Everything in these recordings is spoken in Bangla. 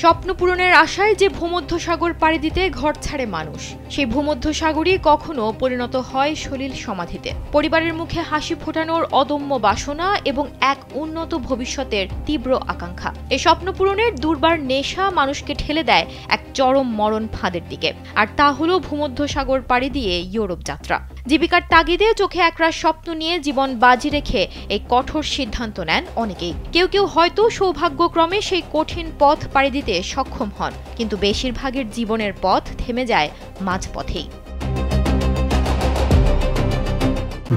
স্বপ্ন পূরণের আশায় যে ভূমধ্যসাগর পাড়ি দিতে ঘর ছাড়ে মানুষ, সেই ভূমধ্যসাগরই কখনো পরিণত হয় সলিল সমাধিতে। পরিবারের মুখে হাসি ফোটানোর অদম্য বাসনা এবং এক উন্নত ভবিষ্যতের তীব্র আকাঙ্ক্ষা। এই স্বপ্ন পূরণের দুর্বার নেশা মানুষকে ঠেলে দেয় এক চরম মরণ ফাঁদের দিকে, আর তা হলো ভূমধ্যসাগর পাড়ি দিয়ে ইউরোপ যাত্রা। জীবিকার তাগিদে চোখে একরাশ স্বপ্ন নিয়ে জীবন বাজি রেখে এই কঠোর সিদ্ধান্ত নেন অনেকেই। কেউ কেউ হয়তো সৌভাগ্যক্রমে সেই কঠিন পথ পাড়ি দিতে সক্ষম হন, কিন্তু বেশিরভাগের জীবনের পথ থেমে যায় মাঝপথেই।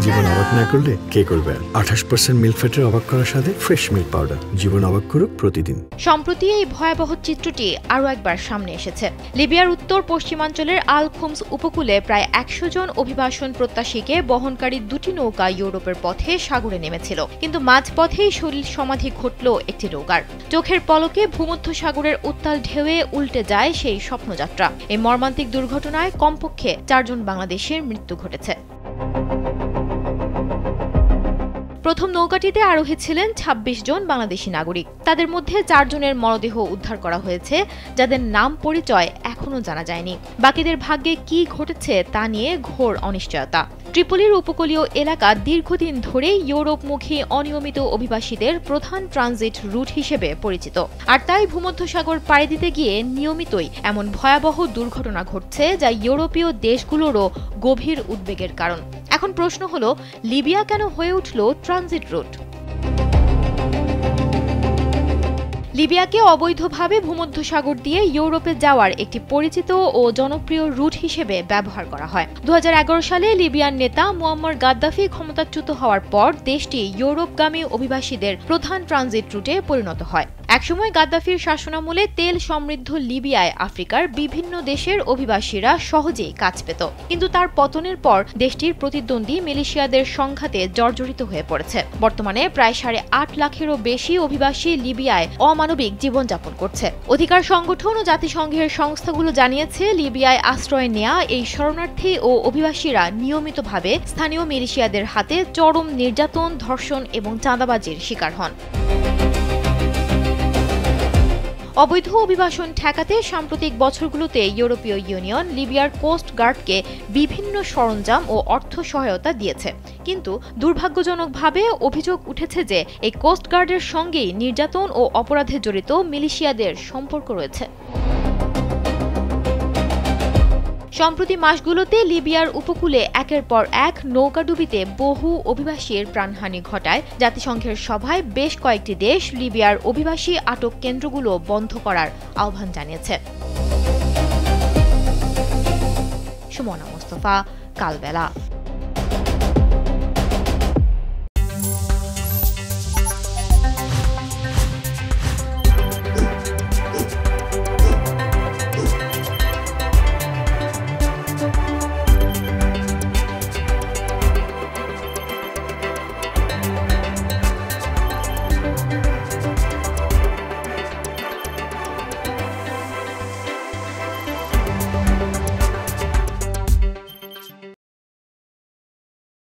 জীবন অবাক না করলে কে করবে? 28% মিল্ক ফ্যাটের অবাক করার সাথে ফ্রেশ মিল্ক পাউডার। জীবন অবাক করুক প্রতিদিন। সম্প্রতি এই ভয়াবহ চিত্রটি আরও একবার সামনে এসেছে। লিবিয়ার উত্তর পশ্চিমাঞ্চলের আল খুমস উপকূলে প্রায় 100 জন অভিবাসন প্রত্যাশীকে বহনকারী দুটি নৌকা ইউরোপের পথে সাগরে নেমেছিল, কিন্তু মাঝপথেই সলিল সমাধি ঘটল একটি নৌকার। চোখের পলকে ভূমধ্যসাগরের উত্তাল ঢেউয়ে উল্টে যায় সেই স্বপ্নযাত্রা। এই মর্মান্তিক দুর্ঘটনায় কমপক্ষে 4 জন বাংলাদেশের মৃত্যু ঘটেছে। প্রথম নৌকাটিতে আরোহী ছিলেন 26 জন বাংলাদেশি নাগরিক। তাদের মধ্যে 4 জনের মরদেহ উদ্ধার করা হয়েছে, যাদের নাম পরিচয় এখনো জানা যায়নি। বাকিদের ভাগ্যে কি ঘটেছে তা নিয়ে ঘোর অনিশ্চয়তা। ট্রিপলির উপকূলীয় এলাকা দীর্ঘদিন ধরেই ইউরোপমুখী অনিয়মিত অভিবাসীদের প্রধান ট্রানজিট রুট হিসেবে পরিচিত, আর তাই ভূমধ্যসাগর পাড়ি দিতে গিয়ে নিয়মিতই এমন ভয়াবহ দুর্ঘটনা ঘটছে, যা ইউরোপীয় দেশগুলোরও গভীর উদ্বেগের কারণ। এখন প্রশ্ন হলো, লিবিয়া কেন হয়ে উঠল ট্রানজিট রুট? লিবিয়াকে অবৈধভাবে ভূমধ্যসাগর দিয়ে ইউরোপে যাওয়ার একটি পরিচিত ও জনপ্রিয় রুট হিসেবে ব্যবহার করা হয়। 2011 সালে লিবিয়ার নেতা মুয়াম্মার গাদ্দাফি ক্ষমতাচ্যুত হওয়ার পর দেশটি ইউরোপগামী অভিবাসীদের প্রধান ট্রানজিট রুটে পরিণত হয়। একসময় গাদ্দাফির শাসনামলে তেল সমৃদ্ধ লিবিয়ায় আফ্রিকার বিভিন্ন দেশের অভিবাসীরা সহজেই কাজ পেত, কিন্তু তার পতনের পর দেশটির প্রতিদ্বন্দ্বী মিলিশিয়াদের সংঘাতে জর্জরিত হয়ে পড়েছে। বর্তমানে প্রায় 8.5 লাখেরও বেশি অভিবাসী লিবিয়ায় অমানবিক জীবনযাপন করছে। অধিকার সংগঠন ও জাতিসংঘের সংস্থাগুলো জানিয়েছে, লিবিয়ায় আশ্রয় নেয়া এই শরণার্থী ও অভিবাসীরা নিয়মিতভাবে স্থানীয় মিলিশিয়াদের হাতে চরম নির্যাতন, ধর্ষণ এবং চাঁদাবাজির শিকার হন। অবৈধ অভিবাসন ঠেকাতে সাম্প্রতিক বছরগুলোতে ইউরোপীয় ইউনিয়ন লিবিয়ার কোস্ট গার্ডকে বিভিন্ন সরঞ্জাম ও অর্থ সহায়তা দিয়েছে, কিন্তু দুর্ভাগ্যজনকভাবে অভিযোগ উঠেছে যে এই কোস্ট গার্ডের সঙ্গেই নির্যাতন ও অপরাধে জড়িত মিলিশিয়াদের সম্পর্ক রয়েছে। সম্প্রতি মাসগুলোতে লিবিয়ার উপকূলে একের পর এক নৌকাডুবিতে বহু অভিবাসীর প্রাণহানি ঘটায় জাতিসংঘের সভায় বেশ কয়েকটি দেশ লিবিয়ার অভিবাসী আটক কেন্দ্রগুলো বন্ধ করার আহ্বান জানিয়েছে। সুমনা মোস্তফা, কালবেলা।